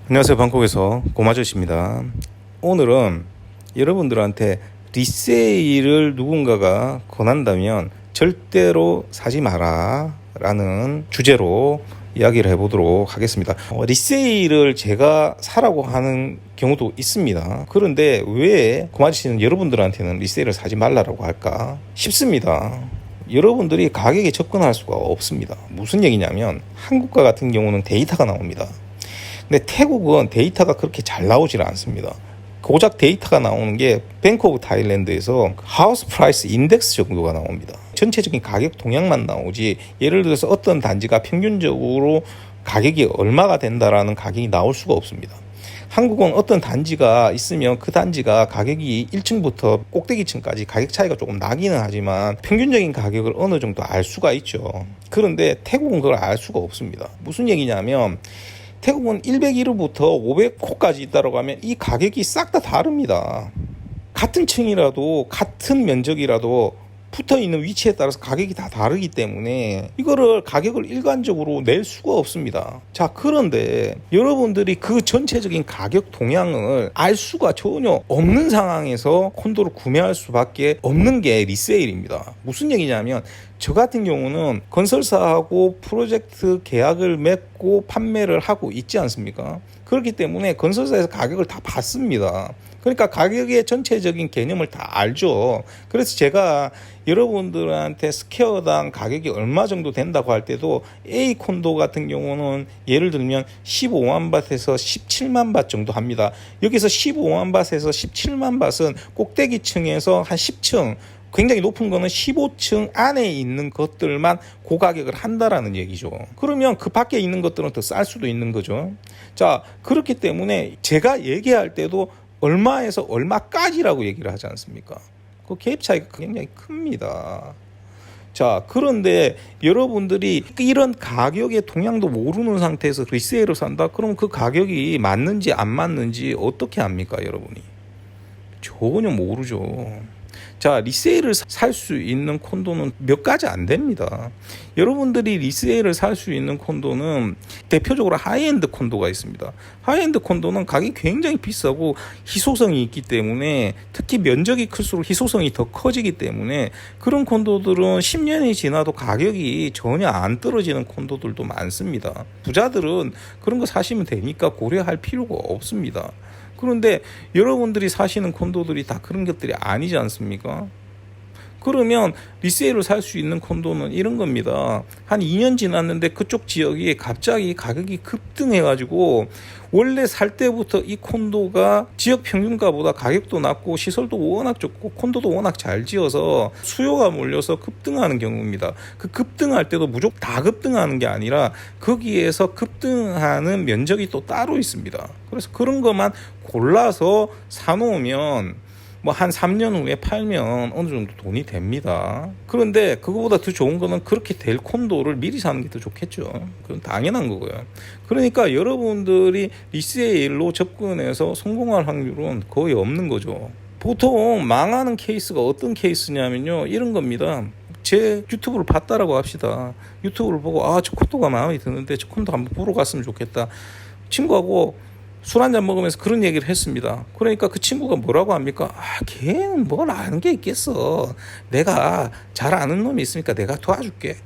안녕하세요. 방콕에서 고마저씨입니다. 오늘은 여러분들한테 리세일을 누군가가 권한다면 절대로 사지 마라 라는 주제로 이야기를 해보도록 하겠습니다. 리세일을 제가 사라고 하는 경우도 있습니다. 그런데 왜 고마저씨는 여러분들한테는 리세일을 사지 말라고 할까 싶습니다. 여러분들이 가격에 접근할 수가 없습니다. 무슨 얘기냐면 한국과 같은 경우는 데이터가 나옵니다. 근데 태국은 데이터가 그렇게 잘 나오질 않습니다. 고작 데이터가 나오는 게 뱅크 오브 타일랜드에서 하우스 프라이스 인덱스 정도가 나옵니다. 전체적인 가격 동향만 나오지, 예를 들어서 어떤 단지가 평균적으로 가격이 얼마가 된다라는 가격이 나올 수가 없습니다. 한국은 어떤 단지가 있으면 그 단지가 가격이 1층부터 꼭대기층까지 가격 차이가 조금 나기는 하지만 평균적인 가격을 어느 정도 알 수가 있죠. 그런데 태국은 그걸 알 수가 없습니다. 무슨 얘기냐면 태국은 101호부터 500호까지 있다고 하면 이 가격이 싹 다 다릅니다. 같은 층이라도 같은 면적이라도 붙어있는 위치에 따라서 가격이 다 다르기 때문에 이거를 가격을 일관적으로 낼 수가 없습니다. 자, 그런데 여러분들이 그 전체적인 가격 동향을 알 수가 전혀 없는 상황에서 콘도를 구매할 수밖에 없는 게 리세일입니다. 무슨 얘기냐면 저 같은 경우는 건설사하고 프로젝트 계약을 맺고 판매를 하고 있지 않습니까? 그렇기 때문에 건설사에서 가격을 다 받습니다. 그러니까 가격의 전체적인 개념을 다 알죠. 그래서 제가 여러분들한테 스퀘어당 가격이 얼마 정도 된다고 할 때도 A 콘도 같은 경우는 예를 들면 15만 밭에서 17만 밭 정도 합니다. 여기서 15만 밭에서 17만 밭은 꼭대기층에서 한 10층, 굉장히 높은 거는 15층 안에 있는 것들만 고가격을 한다라는 얘기죠. 그러면 그 밖에 있는 것들은 더 쌀 수도 있는 거죠. 자, 그렇기 때문에 제가 얘기할 때도 얼마에서 얼마까지라고 얘기를 하지 않습니까? 그 갭 차이가 굉장히 큽니다. 자, 그런데 여러분들이 이런 가격의 동향도 모르는 상태에서 리세일을 산다? 그럼 그 가격이 맞는지 안 맞는지 어떻게 합니까, 여러분이? 전혀 모르죠. 자, 리세일을 살 수 있는 콘도는 몇 가지 안 됩니다. 여러분들이 리세일을 살 수 있는 콘도는 대표적으로 하이엔드 콘도가 있습니다. 하이엔드 콘도는 가격이 굉장히 비싸고 희소성이 있기 때문에, 특히 면적이 클수록 희소성이 더 커지기 때문에 그런 콘도들은 10년이 지나도 가격이 전혀 안 떨어지는 콘도들도 많습니다. 부자들은 그런 거 사시면 되니까 고려할 필요가 없습니다. 그런데 여러분들이 사시는 콘도들이 다 그런 것들이 아니지 않습니까? 그러면 리세일을 살 수 있는 콘도는 이런 겁니다. 한 2년 지났는데 그쪽 지역이 갑자기 가격이 급등해가지고 원래 살 때부터 이 콘도가 지역 평균가보다 가격도 낮고 시설도 워낙 좋고 콘도도 워낙 잘 지어서 수요가 몰려서 급등하는 경우입니다. 그 급등할 때도 무조건 다 급등하는 게 아니라 거기에서 급등하는 면적이 또 따로 있습니다. 그래서 그런 것만 골라서 사놓으면 뭐 한 3년 후에 팔면 어느 정도 돈이 됩니다. 그런데 그거보다 더 좋은 거는 그렇게 될 콘도를 미리 사는 게 더 좋겠죠. 그건 당연한 거고요. 그러니까 여러분들이 리세일로 접근해서 성공할 확률은 거의 없는 거죠. 보통 망하는 케이스가 어떤 케이스냐면요, 이런 겁니다. 제 유튜브를 봤다라고 합시다. 유튜브를 보고 저 콘도가 마음에 드는데 저 콘도 한번 보러 갔으면 좋겠다. 친구하고 술 한잔 먹으면서 그런 얘기를 했습니다. 그러니까 그 친구가 뭐라고 합니까? 걔는 뭘 아는 게 있겠어. 내가 잘 아는 놈이 있으니까 내가 도와줄게.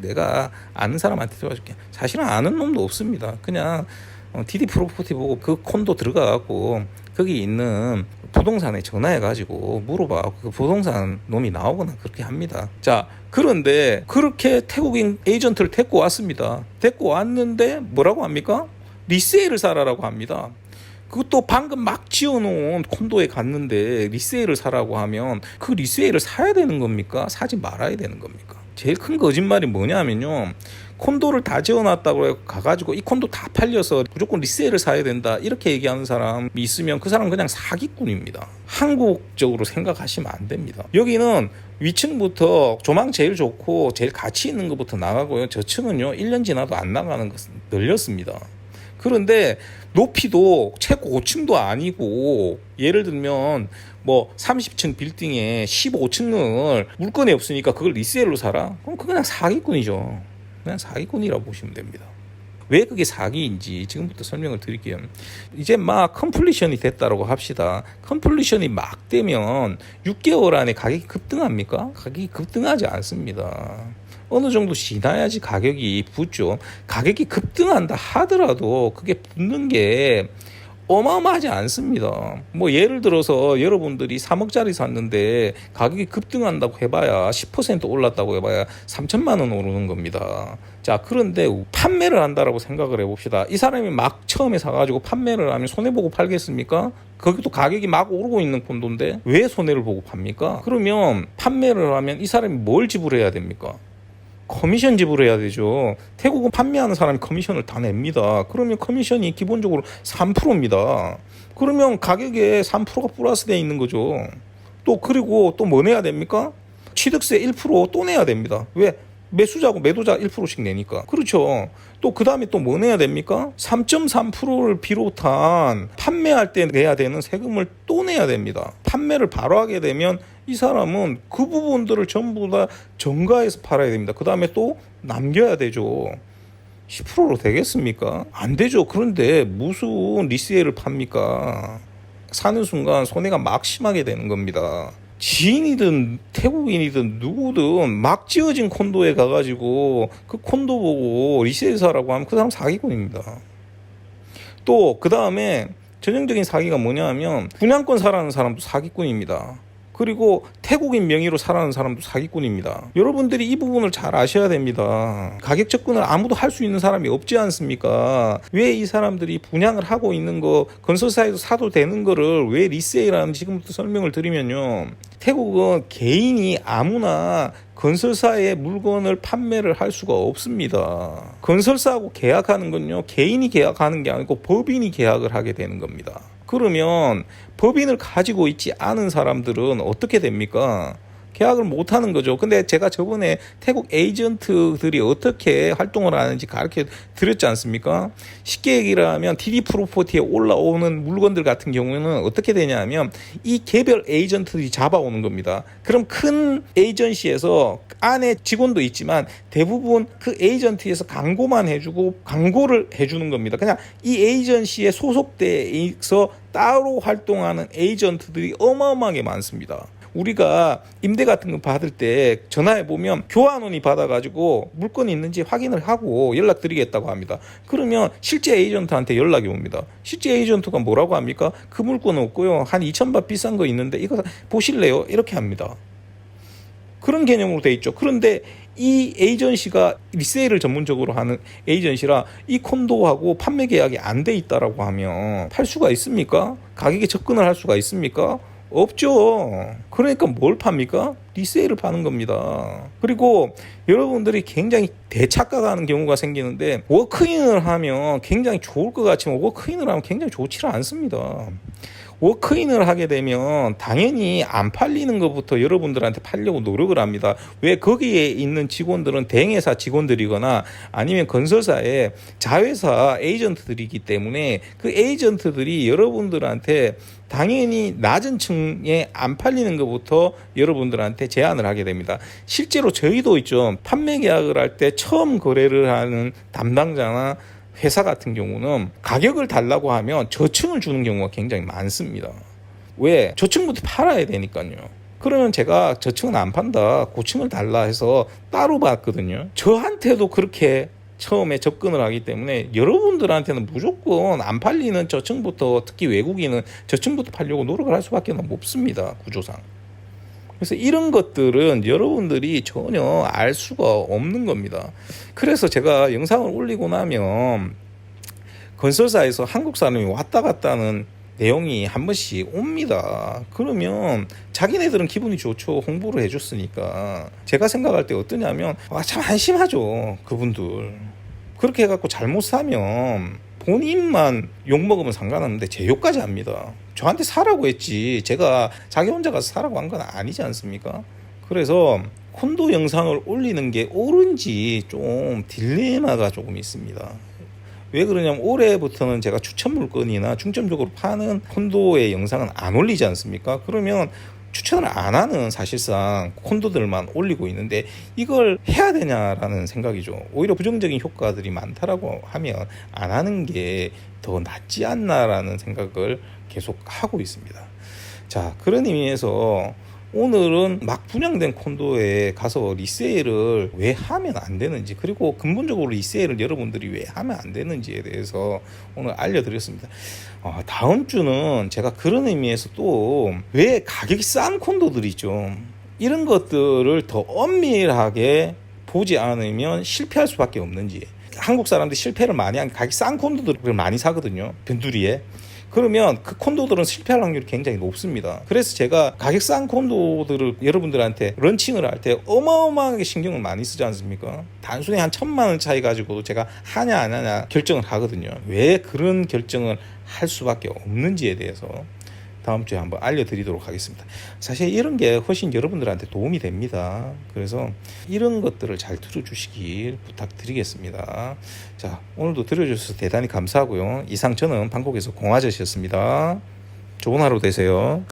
내가 아는 사람한테 도와줄게. 사실은 아는 놈도 없습니다. 그냥 DD 프로퍼티 보고 그 콘도 들어가갖고 거기 있는 부동산에 전화해가지고 물어봐. 그 부동산 놈이 나오거나 그렇게 합니다. 자, 그런데 그렇게 태국인 에이전트를 데리고 왔습니다. 데리고 왔는데 뭐라고 합니까? 리세일을 사라라고 합니다. 그것도 방금 막 지어놓은 콘도에 갔는데 리세일을 사라고 하면 그 리세일을 사야 되는 겁니까? 사지 말아야 되는 겁니까? 제일 큰 거짓말이 뭐냐면요, 콘도를 다 지어놨다고 가가지고 이 콘도 다 팔려서 무조건 리세일을 사야 된다 이렇게 얘기하는 사람이 있으면 그 사람은 그냥 사기꾼입니다. 한국적으로 생각하시면 안 됩니다. 여기는 위층부터 조망 제일 좋고 제일 가치 있는 것부터 나가고요, 저층은요 1년 지나도 안 나가는 것은 늘렸습니다. 그런데 높이도 최고 5층도 아니고, 예를 들면 뭐 30층 빌딩에 15층을 물건이 없으니까 그걸 리세일로 사라? 그럼 그거 그냥 사기꾼이죠. 그냥 사기꾼이라고 보시면 됩니다. 왜 그게 사기인지 지금부터 설명을 드릴게요. 이제 막 컴플리션이 됐다라고 합시다. 컴플리션이 막 되면 6개월 안에 가격이 급등합니까? 가격이 급등하지 않습니다. 어느 정도 지나야지 가격이 붙죠. 가격이 급등한다 하더라도 그게 붙는 게 어마어마하지 않습니다. 뭐 예를 들어서 여러분들이 3억짜리 샀는데 가격이 급등한다고 해봐야 10% 올랐다고 해봐야 3천만 원 오르는 겁니다. 자, 그런데 판매를 한다라고 생각을 해봅시다. 이 사람이 막 처음에 사가지고 판매를 하면 손해보고 팔겠습니까? 거기도 가격이 막 오르고 있는 콘도인데 왜 손해를 보고 팝니까? 그러면 판매를 하면 이 사람이 뭘 지불해야 됩니까? 커미션 지불해야 되죠. 태국은 판매하는 사람이 커미션을 다 냅니다. 그러면 커미션이 기본적으로 3%입니다. 그러면 가격에 3%가 플러스 되어 있는 거죠. 또 그리고 또 뭐 내야 됩니까? 취득세 1% 또 내야 됩니다. 왜? 매수자고 매도자 1%씩 내니까. 그렇죠. 또 그 다음에 또 뭐 내야 됩니까? 3.3%를 비롯한 판매할 때 내야 되는 세금을 또 내야 됩니다. 판매를 바로 하게 되면 이 사람은 그 부분들을 전부 다 정가해서 팔아야 됩니다. 그 다음에 또 남겨야 되죠. 10%로 되겠습니까? 안 되죠. 그런데 무슨 리세일을 팝니까? 사는 순간 손해가 막 심하게 되는 겁니다. 지인이든 태국인이든 누구든 막 지어진 콘도에 가가지고 그 콘도 보고 리세일 사라고 하면 그 사람 사기꾼입니다. 또 그 다음에 전형적인 사기가 뭐냐 하면 분양권 사라는 사람도 사기꾼입니다. 그리고 태국인 명의로 사라는 사람도 사기꾼입니다. 여러분들이 이 부분을 잘 아셔야 됩니다. 가격 접근을 아무도 할 수 있는 사람이 없지 않습니까? 왜 이 사람들이 분양을 하고 있는 거 건설사에서 사도 되는 거를 왜 리세일하는지 지금부터 설명을 드리면요. 태국은 개인이 아무나 건설사의 물건을 판매를 할 수가 없습니다. 건설사하고 계약하는 건요, 개인이 계약하는 게 아니고 법인이 계약을 하게 되는 겁니다. 그러면 법인을 가지고 있지 않은 사람들은 어떻게 됩니까? 계약을 못 하는 거죠. 근데 제가 저번에 태국 에이전트들이 어떻게 활동을 하는지 가르쳐 드렸지 않습니까? 쉽게 얘기를 하면 DD 프로퍼티에 올라오는 물건들 같은 경우에는 어떻게 되냐면 이 개별 에이전트들이 잡아오는 겁니다. 그럼 큰 에이전시에서 안에 직원도 있지만 대부분 그 에이전트에서 광고만 해주고 광고를 해주는 겁니다. 그냥 이 에이전시에 소속돼서 따로 활동하는 에이전트들이 어마어마하게 많습니다. 우리가 임대 같은 거 받을 때 전화해보면 교환원이 받아가지고 물건이 있는지 확인을 하고 연락드리겠다고 합니다. 그러면 실제 에이전트한테 연락이 옵니다. 실제 에이전트가 뭐라고 합니까? 그 물건은 없고요. 한 2,000바 비싼 거 있는데 이거 보실래요? 이렇게 합니다. 그런 개념으로 돼 있죠. 그런데 이 에이전시가 리세일을 전문적으로 하는 에이전시라 이 콘도하고 판매 계약이 안 돼 있다라고 하면 팔 수가 있습니까? 가격에 접근을 할 수가 있습니까? 없죠. 그러니까 뭘 팝니까? 리세일을 파는 겁니다. 그리고 여러분들이 굉장히 대착각하는 경우가 생기는데 워크인을 하면 굉장히 좋을 것 같지만 워크인을 하면 굉장히 좋지 않습니다. 워크인을 하게 되면 당연히 안 팔리는 것부터 여러분들한테 팔려고 노력을 합니다. 왜? 거기에 있는 직원들은 대행회사 직원들이거나 아니면 건설사의 자회사 에이전트들이기 때문에 그 에이전트들이 여러분들한테 당연히 낮은 층에 안 팔리는 것부터 여러분들한테 제안을 하게 됩니다. 실제로 저희도 있죠. 판매 계약을 할 때 처음 거래를 하는 담당자나 회사 같은 경우는 가격을 달라고 하면 저층을 주는 경우가 굉장히 많습니다. 왜? 저층부터 팔아야 되니까요. 그러면 제가 저층은 안 판다, 고층을 달라 해서 따로 받거든요. 저한테도 그렇게 처음에 접근을 하기 때문에 여러분들한테는 무조건 안 팔리는 저층부터, 특히 외국인은 저층부터 팔려고 노력을 할 수밖에 없습니다. 구조상. 그래서 이런 것들은 여러분들이 전혀 알 수가 없는 겁니다. 그래서 제가 영상을 올리고 나면 건설사에서 한국 사람이 왔다 갔다 하는 내용이 한 번씩 옵니다. 그러면 자기네들은 기분이 좋죠. 홍보를 해줬으니까. 제가 생각할 때 어떠냐면 참 한심하죠. 그분들. 그렇게 해갖고 잘못 사면 본인만 욕먹으면 상관없는데 제 욕까지 합니다. 저한테 사라고 했지 제가 자기 혼자 가서 사라고 한 건 아니지 않습니까? 그래서 콘도 영상을 올리는 게 옳은지 좀 딜레마가 조금 있습니다. 왜 그러냐면 올해부터는 제가 추천 물건이나 중점적으로 파는 콘도의 영상은 안 올리지 않습니까? 그러면 추천을 안 하는 사실상 콘도들만 올리고 있는데 이걸 해야 되냐라는 생각이죠. 오히려 부정적인 효과들이 많다라고 하면 안 하는 게 더 낫지 않나라는 생각을 계속 하고 있습니다. 자, 그런 의미에서 오늘은 막 분양된 콘도에 가서 리세일을 왜 하면 안 되는지, 그리고 근본적으로 리세일을 여러분들이 왜 하면 안 되는지에 대해서 오늘 알려드렸습니다. 다음 주는 제가 그런 의미에서 또 왜 가격이 싼 콘도들이 있죠, 이런 것들을 더 엄밀하게 보지 않으면 실패할 수밖에 없는지. 한국 사람들이 실패를 많이 하는 가격이 싼 콘도들을 많이 사거든요, 변두리에. 그러면 그 콘도들은 실패할 확률이 굉장히 높습니다. 그래서 제가 가격 싼 콘도들을 여러분들한테 런칭을 할 때 어마어마하게 신경을 많이 쓰지 않습니까? 단순히 한 1,000만 원 차이 가지고도 제가 하냐 안 하냐 결정을 하거든요. 왜 그런 결정을 할 수밖에 없는지에 대해서 다음 주에 한번 알려드리도록 하겠습니다. 사실 이런 게 훨씬 여러분들한테 도움이 됩니다. 그래서 이런 것들을 잘 들어주시길 부탁드리겠습니다. 자, 오늘도 들어주셔서 대단히 감사하고요. 이상 저는 방콕에서 공아저씨였습니다. 좋은 하루 되세요.